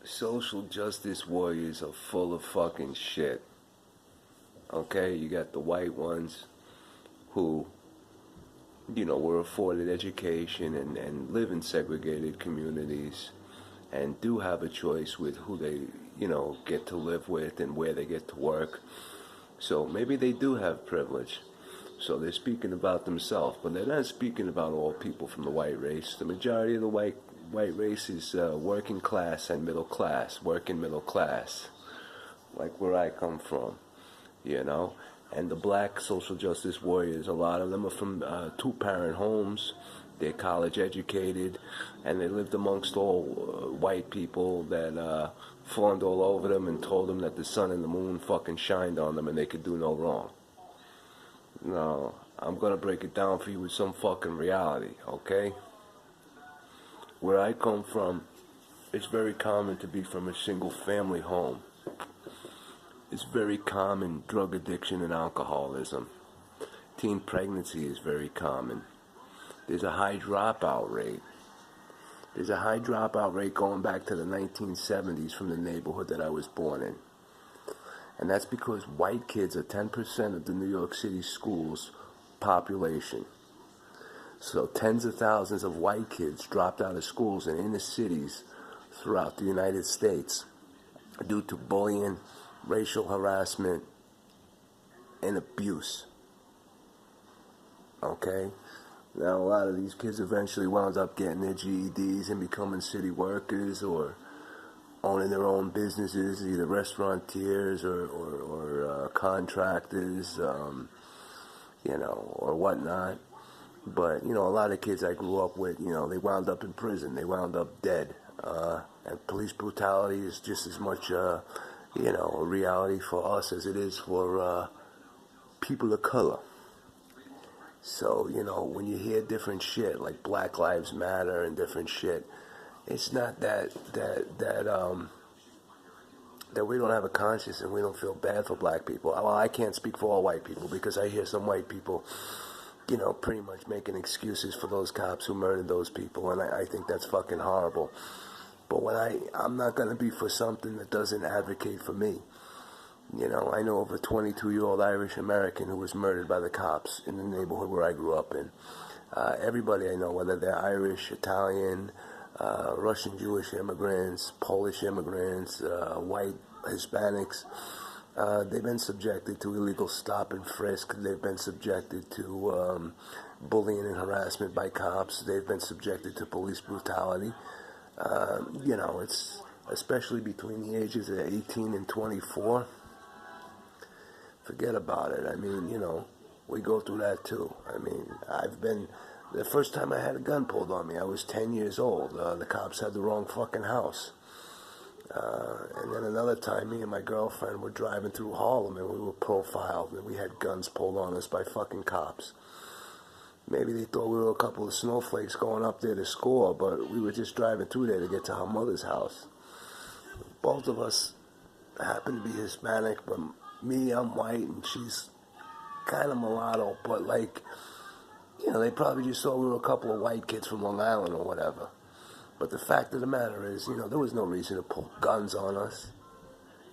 Social justice warriors are full of fucking shit. Okay, you got the white ones who, were afforded education and live in segregated communities and do have a choice with who they, get to live with and where they get to work. So maybe they do have privilege. So they're speaking about themselves, but they're not speaking about all people from the white race. The majority of the white race is working class and middle class, working middle class, like where I come from, you know. And the black social justice warriors, a lot of them are from two-parent homes. They're college educated, and they lived amongst all white people that fawned all over them and told them that the sun and the moon fucking shined on them and they could do no wrong. No, I'm gonna break it down for you with some fucking reality, okay? Where I come from, it's very common to be from a single family home. It's very common drug addiction and alcoholism. Teen pregnancy is very common. There's a high dropout rate. There's a high dropout rate going back to the 1970s from the neighborhood that I was born in. And that's because white kids are 10% of the New York City schools population. So tens of thousands of white kids dropped out of schools in inner cities throughout the United States due to bullying, racial harassment, and abuse. Okay? Now, a lot of these kids eventually wound up getting their GEDs and becoming city workers or owning their own businesses, either restaurateurs or contractors, or whatnot. But, a lot of kids I grew up with, they wound up in prison. They wound up dead. And police brutality is just as much, a reality for us as it is for people of color. So, when you hear different shit, like Black Lives Matter and different shit, it's not that we don't have a conscience and we don't feel bad for black people. Well, I can't speak for all white people because I hear some white people, pretty much making excuses for those cops who murdered those people, and I think that's fucking horrible. But when I'm not going to be for something that doesn't advocate for me. I know of a 22-year-old Irish American who was murdered by the cops in the neighborhood where I grew up in. Everybody I know, whether they're Irish, Italian, Russian Jewish immigrants, Polish immigrants, white Hispanics, they've been subjected to illegal stop and frisk. They've been subjected to bullying and harassment by cops. They've been subjected to police brutality. It's especially between the ages of 18 and 24. Forget about it. I mean, we go through that too. I mean, the first time I had a gun pulled on me, I was 10 years old. The cops had the wrong fucking house. And then another time, me and my girlfriend were driving through Harlem and we were profiled and we had guns pulled on us by fucking cops. Maybe they thought we were a couple of snowflakes going up there to score, but we were just driving through there to get to our mother's house. Both of us happen to be Hispanic, but me, I'm white, and she's kind of mulatto, but they probably just thought we were a couple of white kids from Long Island or whatever. But the fact of the matter is, there was no reason to pull guns on us,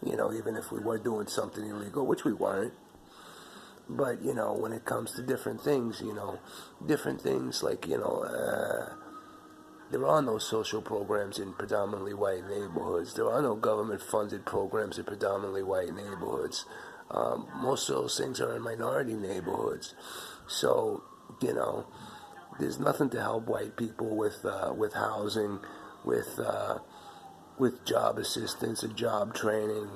even if we were doing something illegal, which we weren't. But, when it comes to different things, like, there are no social programs in predominantly white neighborhoods. There are no government-funded programs in predominantly white neighborhoods. Most of those things are in minority neighborhoods. So, there's nothing to help white people with housing, with job assistance and job training,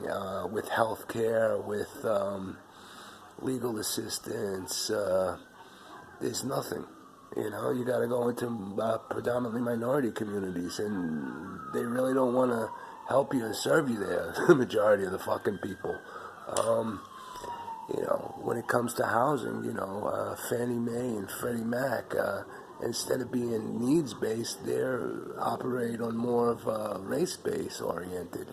with health care, with legal assistance. There's nothing. You got to go into predominantly minority communities, and they really don't want to help you and serve you there, the majority of the fucking people. When it comes to housing, Fannie Mae and Freddie Mac, instead of being needs-based, they operate on more of a race-based oriented,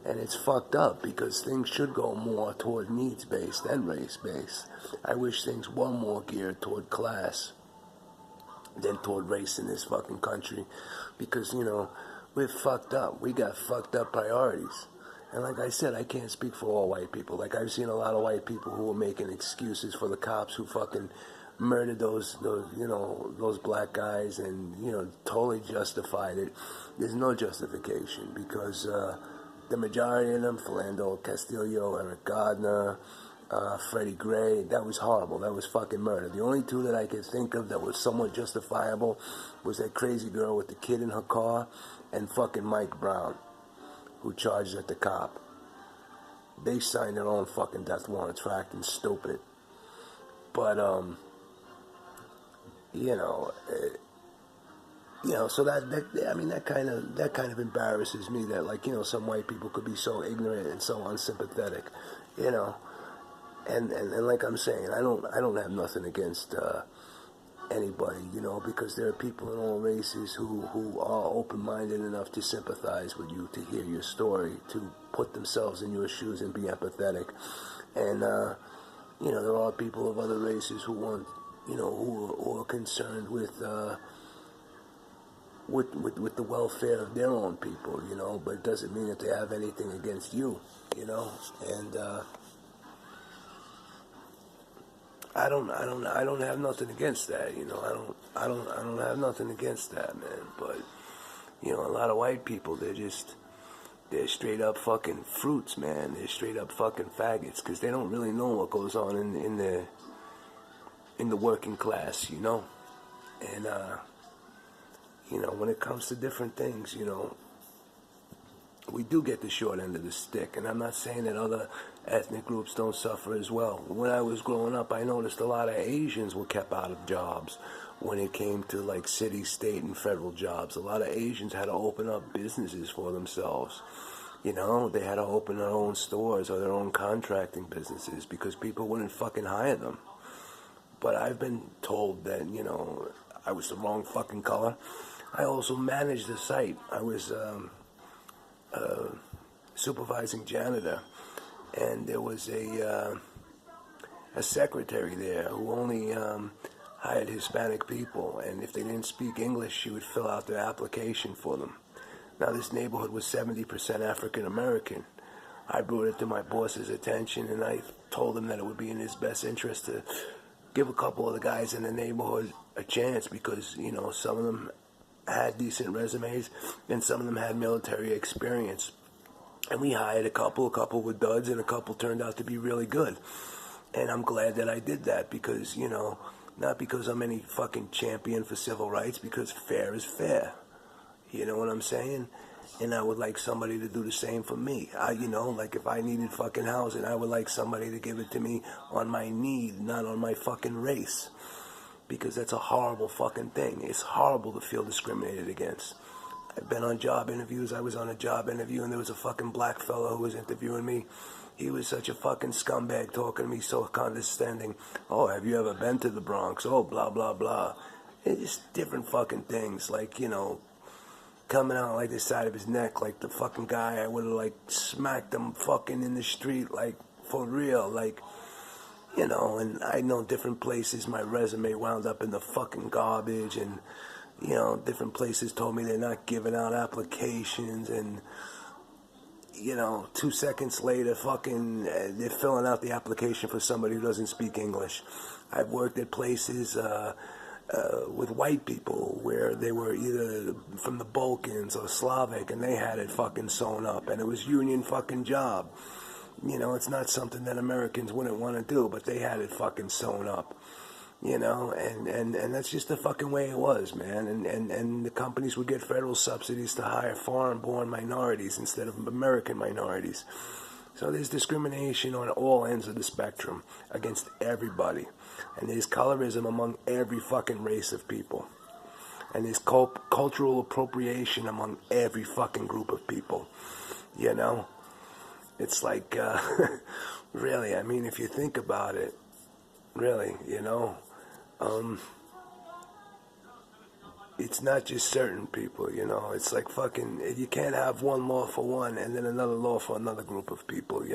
And it's fucked up because things should go more toward needs-based than race-based. I wish things were more geared toward class than toward race in this fucking country. Because, we're fucked up. We got fucked up priorities. And like I said, I can't speak for all white people. Like I've seen a lot of white people who are making excuses for the cops who fucking murdered those black guys and, totally justified it. There's no justification because the majority of them, Philando Castillo, Eric Gardner, Freddie Gray, that was horrible. That was fucking murder. The only two that I could think of that was somewhat justifiable was that crazy girl with the kid in her car and fucking Mike Brown, who charged at the cop. They signed their own fucking death warrants for acting stupid. But, so that kind of embarrasses me that, like, some white people could be so ignorant and so unsympathetic, and like I'm saying, I don't have nothing against anybody, because there are people in all races who are open-minded enough to sympathize with you, to hear your story, to put themselves in your shoes and be empathetic. And, there are people of other races who want, who are concerned with the welfare of their own people, but it doesn't mean that they have anything against you, and, I don't have nothing against that, I don't have nothing against that, man. But, a lot of white people, they're straight up fucking fruits, man. They're straight up fucking faggots, because they don't really know what goes on in the working class, And, when it comes to different things, we do get the short end of the stick. And I'm not saying that other ethnic groups don't suffer as well. When I was growing up, I noticed a lot of Asians were kept out of jobs when it came to, like, city, state, and federal jobs. A lot of Asians had to open up businesses for themselves. They had to open their own stores or their own contracting businesses because people wouldn't fucking hire them. But I've been told that, I was the wrong fucking color. I also managed the site. I was supervising janitor, and there was a secretary there who only hired Hispanic people, and if they didn't speak English, she would fill out their application for them. Now, this neighborhood was 70% African American. I brought it to my boss's attention, and I told him that it would be in his best interest to give a couple of the guys in the neighborhood a chance because, some of them had decent resumes and some of them had military experience. And we hired a couple were duds, and a couple turned out to be really good. And I'm glad that I did that because, not because I'm any fucking champion for civil rights, because fair is fair. You know what I'm saying? And I would like somebody to do the same for me. Like if I needed fucking housing, I would like somebody to give it to me on my need, not on my fucking race. Because that's a horrible fucking thing. It's horrible to feel discriminated against. I've been on job interviews. I was on a job interview and there was a fucking black fellow who was interviewing me. He was such a fucking scumbag talking to me, so condescending. Oh, have you ever been to the Bronx? Oh, blah, blah, blah. It's just different fucking things. Like, coming out like the side of his neck, like the fucking guy I would have, like, smacked him fucking in the street, like, for real, like, and I know different places my resume wound up in the fucking garbage, and, different places told me they're not giving out applications, and, 2 seconds later, fucking, they're filling out the application for somebody who doesn't speak English. I've worked at places, with white people where they were either from the Balkans or Slavic, and they had it fucking sewn up, and it was union fucking job. It's not something that Americans wouldn't want to do, but they had it fucking sewn up. And that's just the fucking way it was, man. And the companies would get federal subsidies to hire foreign-born minorities instead of American minorities. So there's discrimination on all ends of the spectrum against everybody. And there's colorism among every fucking race of people. And there's cultural appropriation among every fucking group of people. It's like, really, I mean, if you think about it, really, it's not just certain people, it's like fucking, you can't have one law for one and then another law for another group of people,